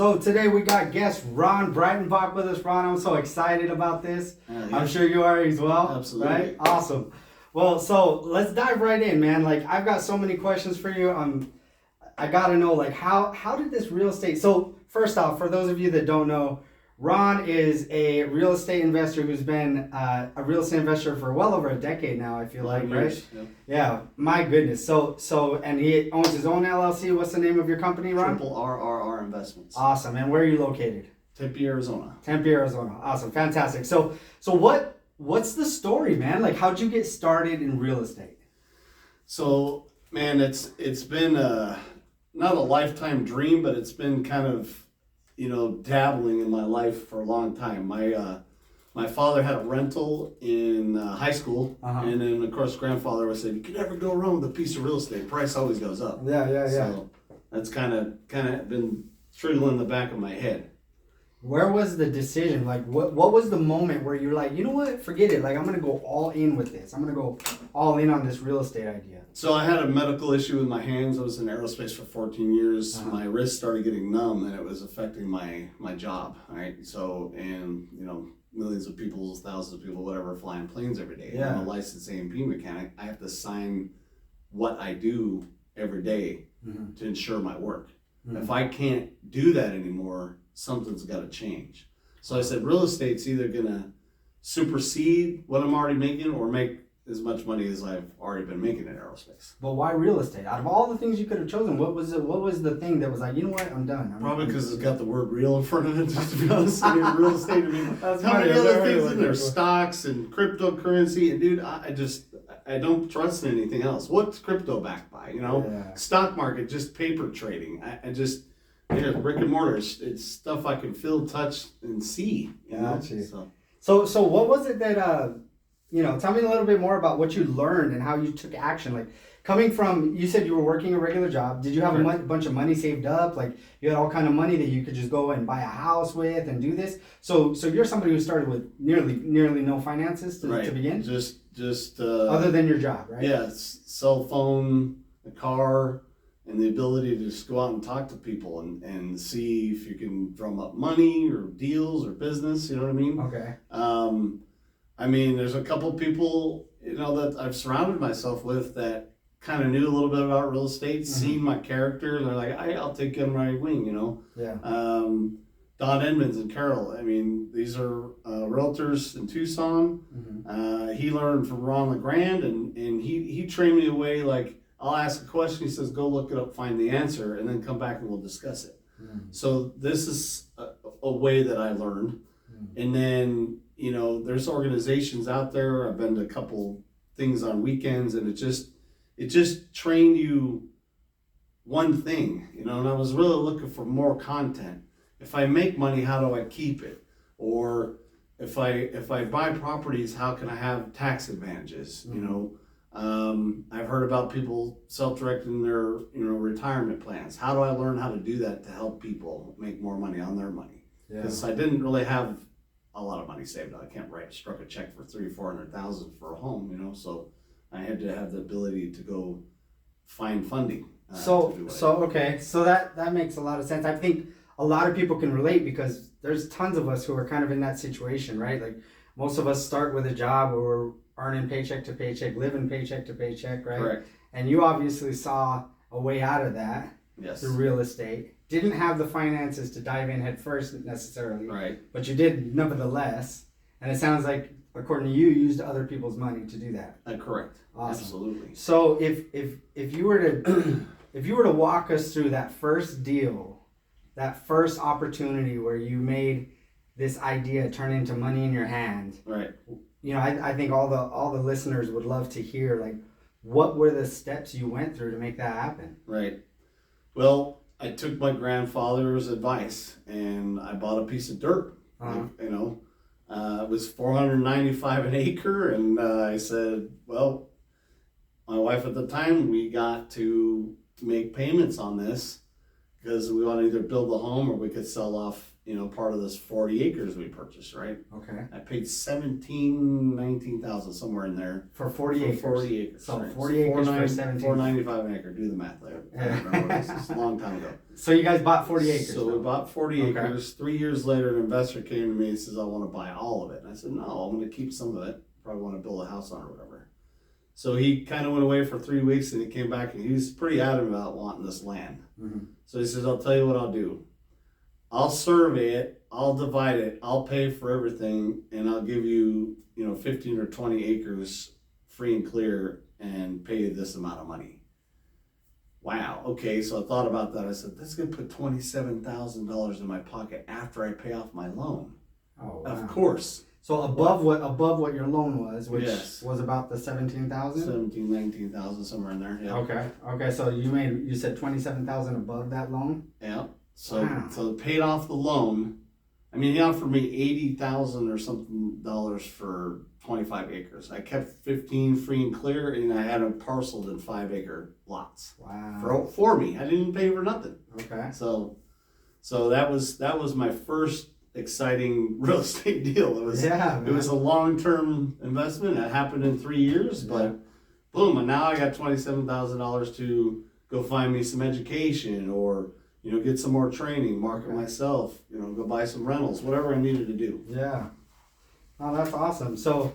So today we got guest Ron Breitenbach with us. Ron, I'm so excited about this. Yeah. I'm sure you are as well. Absolutely. Right? Awesome. Well, so let's dive right in, man. Like, I've got so many questions for you. I gotta know, like, how did this real estate? So first off, for those of you that don't know, Ron is a real estate investor who's been a real estate investor for well over a decade now, I feel like, right? Yeah, my goodness. So, and he owns his own LLC. What's the name of your company, Ron? Triple RRR Investments. Awesome. And where are you located? Tempe, Arizona. Tempe, Arizona. Awesome. Fantastic. So what's the story, man? Like, how'd you get started in real estate? So, man, it's been not a lifetime dream, but it's been kind of, dabbling in my life for a long time. My father had a rental in high school, and then of course grandfather was saying, you can never go wrong with a piece of real estate. Price always goes up. Yeah. So that's kind of been triggling in the back of my head. Where was the decision? Like, what was the moment where you're like, you know what, forget it. Like, I'm gonna go all in with this. I'm gonna go all in on this real estate idea. So I had a medical issue with my hands. I was in aerospace for 14 years. My wrist started getting numb, and it was affecting my job. Right. So, and millions of people, thousands of people, whatever, flying planes every day. Yeah. I'm a licensed A&P mechanic. I have to sign what I do every day to ensure my work. If I can't do that anymore, something's got to change. So I said, real estate's either gonna supersede what I'm already making or make as much money as I've already been making in aerospace. But why real estate? Out of all the things you could have chosen, what was the thing that was like, you know what, I'm done. Probably because it's got the word real in front of it, just to be honest. I mean, real estate, That's how funny. many I've other never heard things of in it there? before. Stocks Stocks and cryptocurrency. And dude, I don't trust in anything else. What's crypto backed by? Yeah. Stock market, just paper trading. Brick and mortar. It's stuff I can feel, touch, and see. Gotcha. So So what was it that tell me a little bit more about what you learned and how you took action. Like, coming from, you said you were working a regular job. Did you have a bunch of money saved up? Like, you had all kind of money that you could just go and buy a house with and do this. So you're somebody who started with nearly no finances to begin. Just other than your job, right? Yeah, cell phone, a car, and the ability to just go out and talk to people and see if you can drum up money or deals or business. You know what I mean? Okay. There's a couple people, that I've surrounded myself with that kind of knew a little bit about real estate, seen my character, and they're like, I'll take you on my wing, Yeah. Don Edmonds and Carol, these are realtors in Tucson. He learned from Ron LeGrand, and he trained me away, like, I'll ask a question, he says, go look it up, find the answer, and then come back and we'll discuss it. So this is a way that I learned. And then, there's organizations out there. I've been to a couple things on weekends, and it just trained you one thing, and I was really looking for more content. If I make money, how do I keep it? Or if I buy properties, how can I have tax advantages? I've heard about people self-directing their retirement plans. How do I learn how to do that to help people make more money on their money? Because I didn't really have a lot of money saved up. I can't struck a check for $300,000-$400,000 for a home, so I had to have the ability to go find funding. So that makes a lot of sense. I think a lot of people can relate because there's tons of us who are kind of in that situation, right? Like, most of us start with a job where we're earning paycheck to paycheck, living paycheck to paycheck, right? Correct. And you obviously saw a way out of that through real estate. Didn't have the finances to dive in head first necessarily, right? But you did nevertheless. And it sounds like, according to you, used other people's money to do that. Correct. Awesome. Absolutely. So if you were to walk us through that first deal, that first opportunity where you made this idea turn into money in your hand, right? I think all the listeners would love to hear, like, what were the steps you went through to make that happen? Right. Well, I took my grandfather's advice and I bought a piece of dirt. It was $495 an acre, and I said, well, my wife at the time, we got to make payments on this because we want to either build a home or we could sell off part of this 40 acres we purchased, right? Okay. I paid 19,000 somewhere in there. For 40 acres. 40 acres. So right? 40 acres for 17. $4.95 an acre. Do the math there. I don't remember what it is. It's a long time ago. So you guys bought 40 acres. So though. we bought 40 Okay. acres. 3 years later, an investor came to me and says, I want to buy all of it. And I said, no, I'm going to keep some of it. Probably want to build a house on it or whatever. So he kind of went away for 3 weeks and he came back and he was pretty adamant about wanting this land. Mhm. So he says, I'll tell you what I'll do. I'll survey it, I'll divide it, I'll pay for everything, and I'll give you, 15 or 20 acres free and clear and pay you this amount of money. Wow, okay, so I thought about that. I said, that's gonna put $27,000 in my pocket after I pay off my loan. Oh, wow. Of course. So above what your loan was, which Yes. was about the 17,000. 17, 19,000, somewhere in there. Yeah. Okay. So you said 27,000 above that loan. Yeah. So Wow. so it paid off the loan. I mean, he offered me $80,000 or something dollars for 25 acres. I kept 15 free and clear, and I had them parceled in 5-acre lots Wow. for me. I didn't pay for nothing. Okay. So that was my first exciting real estate deal. It was Yeah. it was a long-term investment. It happened in 3 years, but boom, and now I got $27,000 to go find me some education or get some more training, market myself, go buy some rentals, whatever I needed to do. Yeah. Oh, that's awesome. So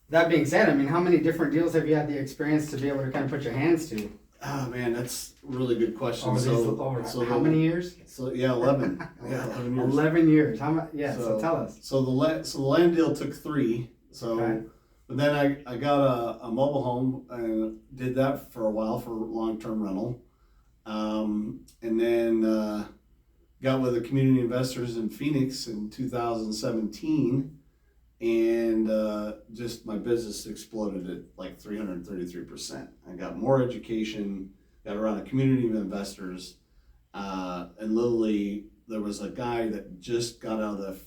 that being said, I mean, how many different deals have you had the experience to be able to kind of put your hands to? Oh man, that's a really good question. Over how many years? So yeah, 11. Yeah, 11 years. 11 years. How much? Yeah. So tell us. So the land deal took 3. So, Okay. but then I got a mobile home and did that for a while for long-term rental. And then got with the community investors in Phoenix in 2017, and just my business exploded at like 333%. I got more education, got around a community of investors, and literally there was a guy that just got out of the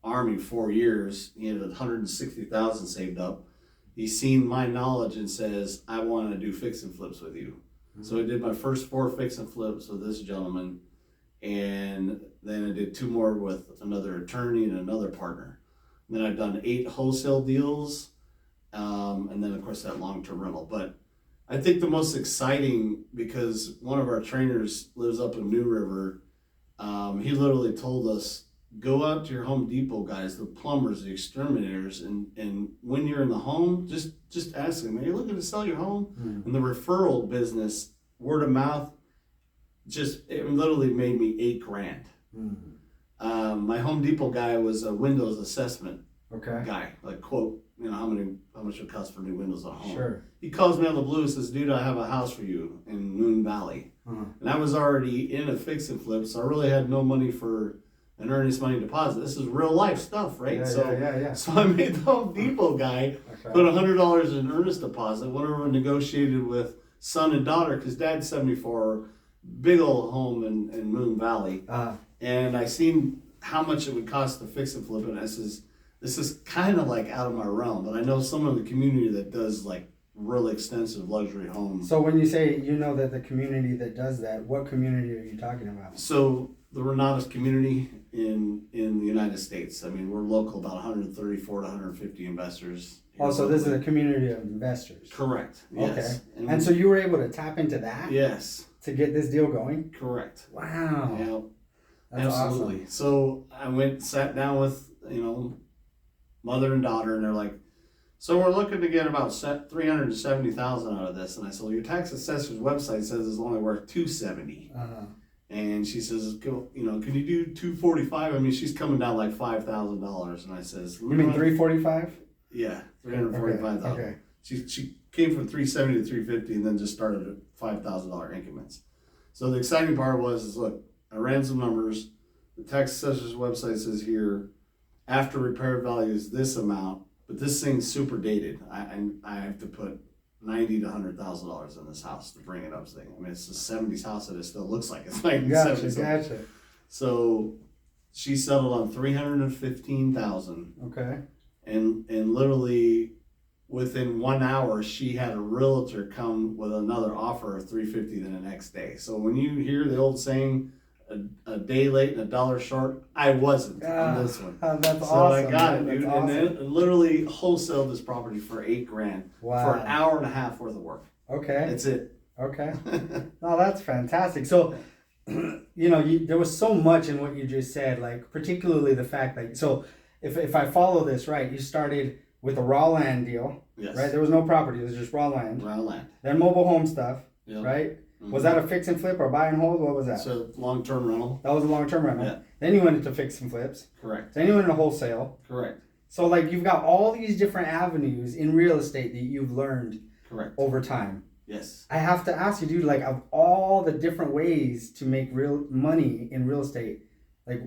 Army 4 years. He had 160,000 saved up. He's seen my knowledge and says, I want to do fix and flips with you. So I did my first 4 fix and flips with this gentleman, and then I did 2 more with another attorney and another partner. And then I've done 8 wholesale deals, and then of course that long-term rental. But I think the most exciting, because one of our trainers lives up in New River, he literally told us, go out to your Home Depot guys, the plumbers, the exterminators, and when you're in the home, just ask them, are you looking to sell your home? And the referral business, word of mouth, it literally made me $8,000. My Home Depot guy was a Windows assessment guy, like quote, how much it costs for new windows on a home. Sure. He calls me on the blue and says, dude, I have a house for you in Moon Valley. And I was already in a fix and flip, so I really had no money for an earnest money deposit. This is real life stuff, right? Yeah. So I made the Home Depot guy put $100 in earnest deposit. Went over and negotiated with son and daughter, because dad's 74, big old home in Moon Valley. And I seen how much it would cost to fix and flip it. And I says, this is kind of like out of my realm, but I know someone in the community that does like really extensive luxury homes. So when you say that the community that does that, what community are you talking about? So the Renatus community in the United States. I mean, we're local, about 134 to 150 investors. Oh, so this is a community of investors. Correct. Yes. Okay. And so you were able to tap into that? Yes. To get this deal going? Correct. Wow. Yeah. That's absolutely. Awesome. So I sat down with, mother and daughter, and they're like, so we're looking to get about $370,000 out of this. And I said, well, your tax assessor's website says it's only worth $270,000. And she says, can you do $245,000? I mean, she's coming down like $5,000. And I says, you mean $345,000? Yeah, $345,000. Okay. She came from $370,000 to $350,000 and then just started at $5,000 increments. So the exciting part was, look, I ran some numbers. The tax assessor's website says here, after repair value is this amount, but this thing's super dated. I have to put $90,000 to $100,000 in this house to bring it up to thing. I mean, it's a 70s house that it still looks like it's 1970s. Gotcha. So she settled on $315,000. Okay. And literally within 1 hour, she had a realtor come with another offer of $350,000 the next day. So when you hear the old saying, a day late and a dollar short. I wasn't on this one. That's So awesome. I got man. it, dude, That's and awesome. then literally wholesaled this property for $8,000 Wow. for an hour and a half worth of work. Okay. That's it. Okay. No, that's fantastic. So, there was so much in what you just said, like particularly the fact that, so if I follow this right, you started with a raw land deal, Yes. right? There was no property, it was just raw land. Raw land. Then mobile home stuff, Yep. right? Mhm. Was that a fix and flip or buy and hold? What was that? So long-term rental. That was a long-term rental. Yeah. Then you went into fix and flips. Correct. Then you went into wholesale. Correct. So like you've got all these different avenues in real estate that you've learned Correct. over time. Yes. I have to ask you, dude, like of all the different ways to make real money in real estate, like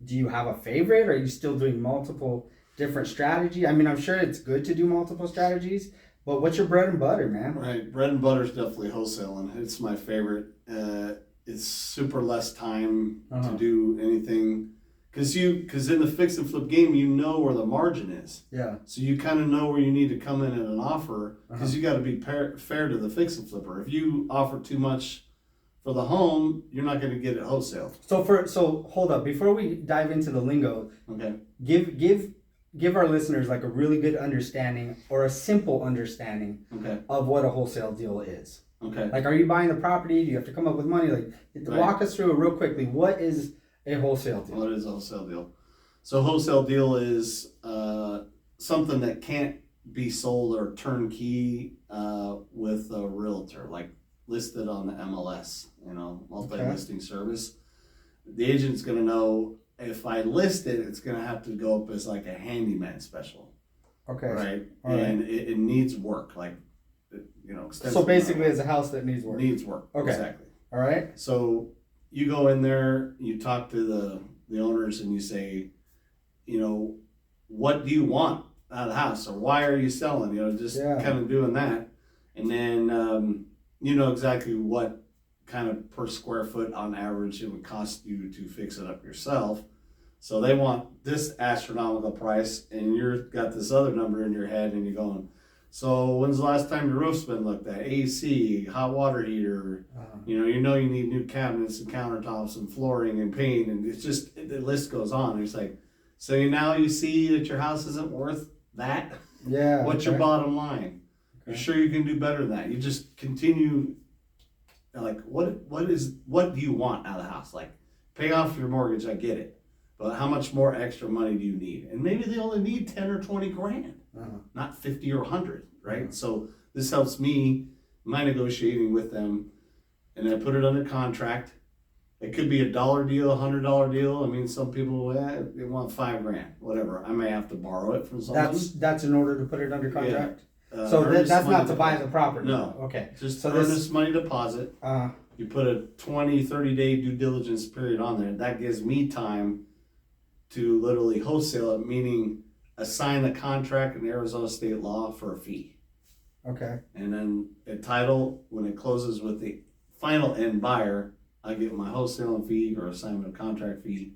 do you have a favorite? Or are you still doing multiple different strategy? I mean, I'm sure it's good to do multiple strategies, but what's your bread and butter, man? Right. Bread and butter is definitely wholesaling. It's my favorite. It's super less time to do anything. Because in the fix and flip game, you know where the margin is. Yeah. So you kind of know where you need to come in at an offer because you got to be fair to the fix and flipper. If you offer too much for the home, you're not going to get it wholesale. So hold up, before we dive into the lingo, Okay. give our listeners like a really good understanding or a simple understanding Okay. of what a wholesale deal is. Okay. Like, are you buying the property? Do you have to come up with money? Like, Right. walk us through it real quickly. What is a wholesale deal? What is a wholesale deal? So wholesale deal is something that can't be sold or turnkey with a realtor, like listed on the MLS, multi-listing service. The agent's going to know if I list it, it's going to have to go up as like a handyman special, Okay. right? All right. And it needs work, like, extensive. So basically, it's a house that needs work. needs work. Okay. Exactly. All right. So you go in there, you talk to the owners, and you say, what do you want out of the house, or why are you selling? Just kind of doing that, and then you know exactly what kind of per square foot on average it would cost you to fix it up yourself. So they want this astronomical price, and you've got this other number in your head, and you're going, so when's the last time your roof's been looked at? AC, hot water heater, you need new cabinets and countertops and flooring and paint, and it's just, the list goes on. It's like, so now you see that your house isn't worth that? Yeah. What's your bottom line? You're sure you can do better than that. You just continue, like, what do you want out of the house? Like, pay off your mortgage, I get it. But how much more extra money do you need? And maybe they only need 10 or 20 grand, not 50 or 100, right? So this helps me, my negotiating with them, and I put it under contract. It could be a $1 deal, $100 deal. I mean, some people, they want $5,000, whatever. I may have to borrow it from someone. That's in order to put it under contract? So Earnest that's money not to buy deposit. the property? No. Okay. Just So earnest money deposit. Uh, You put a 20, 30-day due diligence period on there. That gives me time to literally wholesale it, meaning assign the contract in Arizona state law for a fee. okay. And then the title, when it closes with the final end buyer, I get my wholesaling fee or assignment of contract fee.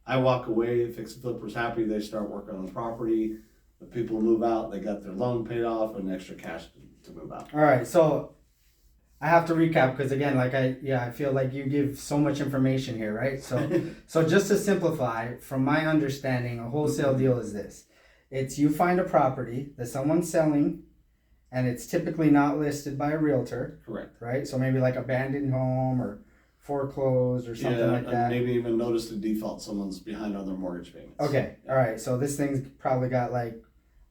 I walk away, fix and flipper's happy, they start working on the property. The people move out, they got their loan paid off and extra cash to move out. All right. So I have to recap because again, I feel like you give so much information here, right? So just to simplify, from my understanding, a wholesale deal is this: it's you find a property that someone's selling, and it's typically not listed by a realtor, Correct. right? So maybe like abandoned home or foreclosed or something like that. Maybe even notice the default, someone's behind on their mortgage payments. Okay, all right. So this thing's probably got like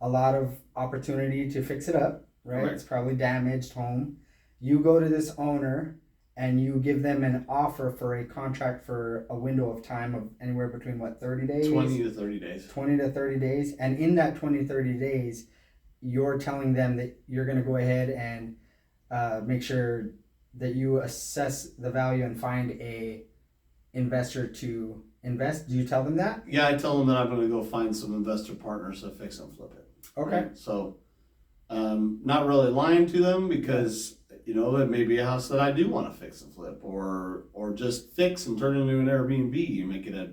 a lot of opportunity to fix it up, right? Correct. It's probably damaged home. You go to this owner and you give them an offer for a contract for a window of time of anywhere between 30 days? 20 to 30 days. 20 to 30 days. And in that 20, 30 days, you're telling them that you're going to go ahead and make sure that you assess the value and find a investor to invest. Do you tell them that? Yeah, I tell them that I'm going to go find some investor partners to fix and flip it. Okay. Right? So, not really lying to them because You know, it may be a house that I do want to fix and flip, or just fix and turn into an Airbnb. You make it a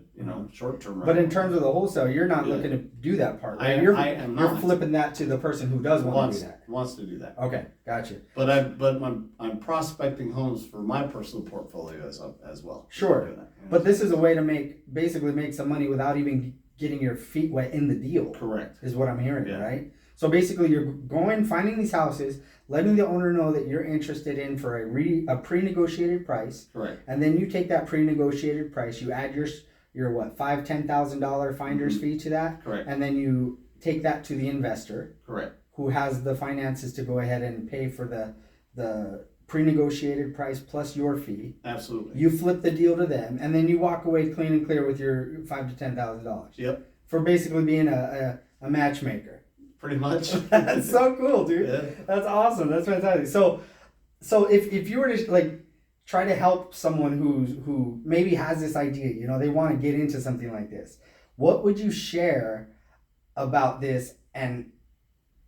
short term. But in terms of the wholesale, you're not Yeah. looking to do that part, I right? You're am you're not. flipping that to the person who does want to do that. Wants to do that. Okay, gotcha. But I'm prospecting homes for my personal portfolio as well. Sure. Doing that, you know? But this is a way to basically make some money without even getting your feet wet in the deal. Correct. Is what I'm hearing, Yeah. right? So basically, you're finding these houses, letting the owner know that you're interested in for a pre-negotiated price, Correct. and then you take that pre-negotiated price, you add your what, $5,000-$10,000 finder's fee to that, Correct. and then you take that to the investor, Correct. who has the finances to go ahead and pay for the pre-negotiated price plus your fee. Absolutely. You flip the deal to them, and then you walk away clean and clear with your $5,000 to $10,000. Yep. For basically being a matchmaker. Pretty much. That's so cool, dude. Yeah. That's awesome. That's fantastic. So if you were to like try to help someone who maybe has this idea, you know, they want to get into something like this, what would you share about this, and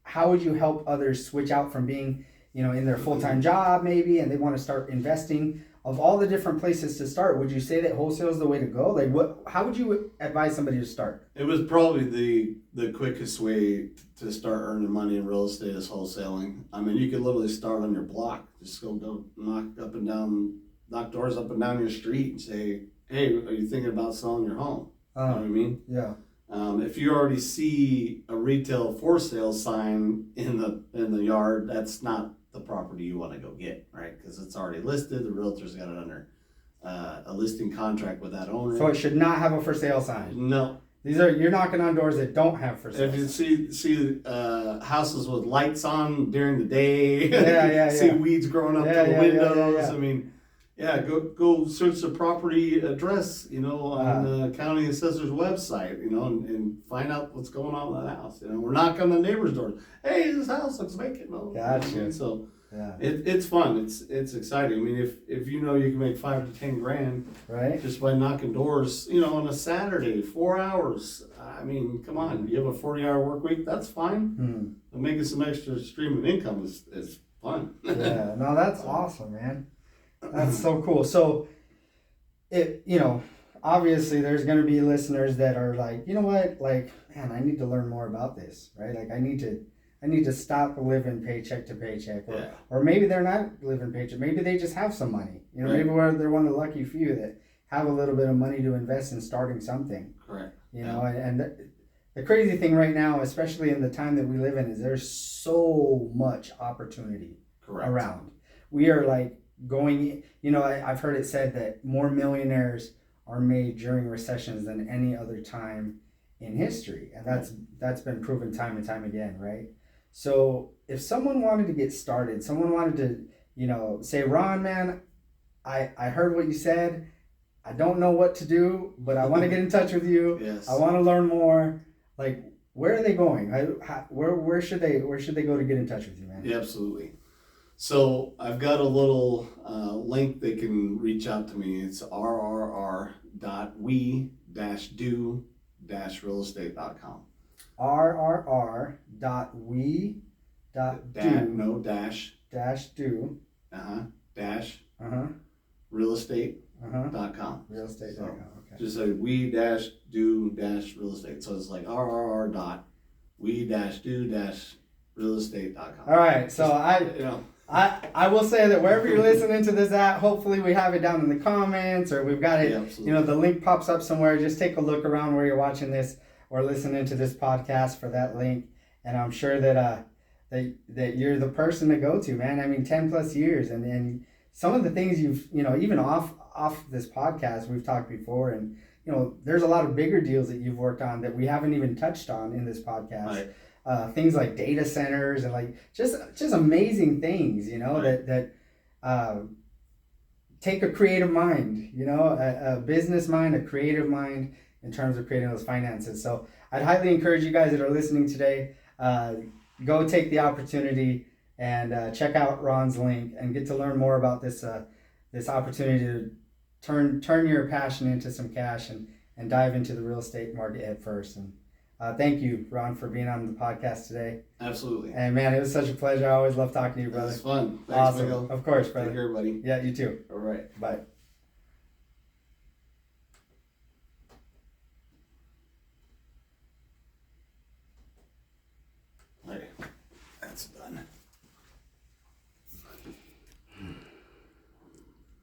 how would you help others switch out from being, you know, in their full-time job maybe, and they want to start investing? Of all the different places to start, would you say that wholesale is the way to go? Like, how would you advise somebody to start? It was probably the quickest way to start earning money in real estate is wholesaling. I mean, you could literally start on your block. Just go knock doors up and down your street and say, hey, are you thinking about selling your home? You know what I mean? Yeah. If you already see a retail for sale sign in the yard, that's not the property you want to go get, right? Because it's already listed. The realtor's got it under a listing contract with that owner. So it should not have a for sale sign. No. You're knocking on doors that don't have for sale. If you see houses with lights on during the day, Yeah. see weeds growing up Yeah, to the yeah, windows. yeah. I mean, go search the property address, you know, on the county assessor's website, you know, and find out what's going on with that house. You know, we're knocking on the neighbor's door. Hey, this house looks vacant. No, Gotcha. So Yeah. it's fun. It's exciting. I mean, if you know you can make $5,000 to $10,000 Right. just by knocking doors, you know, on a Saturday, 4 hours. I mean, come on, you have a 40-hour work week, that's fine. But making some extra stream of income is fun. Yeah. No, that's awesome, man. That's so cool. So, obviously there's going to be listeners that are like, you know what, like, man, I need to learn more about this, right? Like, I need to stop living paycheck to paycheck, or maybe they're not living paycheck. Maybe they just have some money. You know, Right. maybe they're one of the lucky few that have a little bit of money to invest in starting something. Correct. You know, and the crazy thing right now, especially in the time that we live in, is there's so much opportunity Correct. around. We are like going, you know, I've heard it said that more millionaires are made during recessions than any other time in history. And that's been proven time and time again, right? So if someone wanted to get started, someone wanted to, you know, say, Ron, man, I heard what you said. I don't know what to do, but I want to get in touch with you. Yes. I want to learn more. Like, where are they going? Where should they go to get in touch with you, man? Yeah, absolutely. So I've got a little link they can reach out to me. It's rrr.we-do-realestate.com. rrr.we.do realestate.com. realestate.com. Okay. Just say we-do-realestate. So it's like rrr.we-do-realestate.com. All right. So I will say that wherever you're listening to this at, hopefully we have it down in the comments, or we've got it, Yeah, you know, the link pops up somewhere. Just take a look around where you're watching this or listening to this podcast for that link. And I'm sure that that you're the person to go to, man. I mean, 10 plus years. And some of the things you've, you know, even off this podcast, we've talked before, and, you know, there's a lot of bigger deals that you've worked on that we haven't even touched on in this podcast. Right. Things like data centers and like just amazing things, you know, Right. that take a creative mind, you know, a business mind, a creative mind in terms of creating those finances. So I'd highly encourage you guys that are listening today, go take the opportunity and check out Ron's link and get to learn more about this opportunity to turn your passion into some cash and dive into the real estate market head first. And Thank you, Ron, for being on the podcast today. Absolutely. And man, it was such a pleasure. I always love talking to you, That brother. was fun. Thanks, Awesome. Miguel. Of course, Take brother. care, buddy. Yeah, you too. All right. Bye.